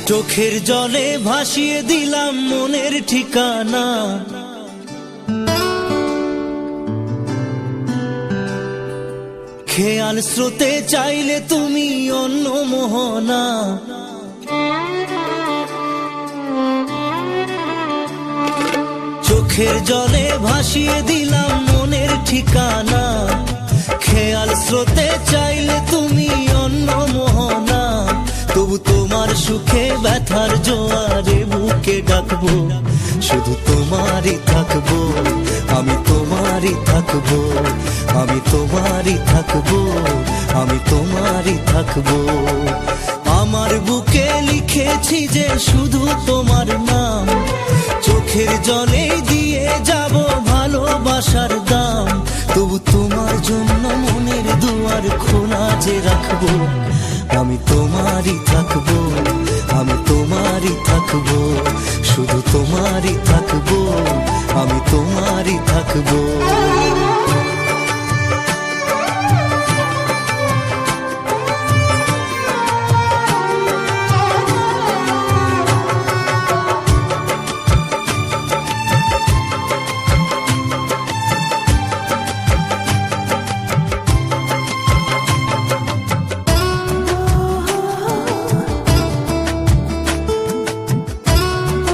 চোখের জলে ভাসিয়ে দিলাম মনের ঠিকানা, খেয়াল স্রোতে চাইলে তুমি অন্য মোহনা। চোখের জলে ভাসিয়ে দিলাম মনের ঠিকানা, খেয়াল স্রোতে চাইলে তুমি অন্য মোহনা। তবু তোমার সুখে ব্যথার জোয়ারে বুকে ডাকবো, শুধু তোমারই থাকবো, আমি তোমারই থাকবো, আমি তোমারই থাকবো, আমি তোমারই থাকবো। আমার বুকে লিখেছি যে শুধু তোমার নাম, চোখের জলে দিয়ে যাব ভালোবাসার দাম। তবু তোমার জন্য মনের দুয়ার খোলা যে রাখবো, আমি তোমারই থাকবো, আমি তোমারই থাকবো।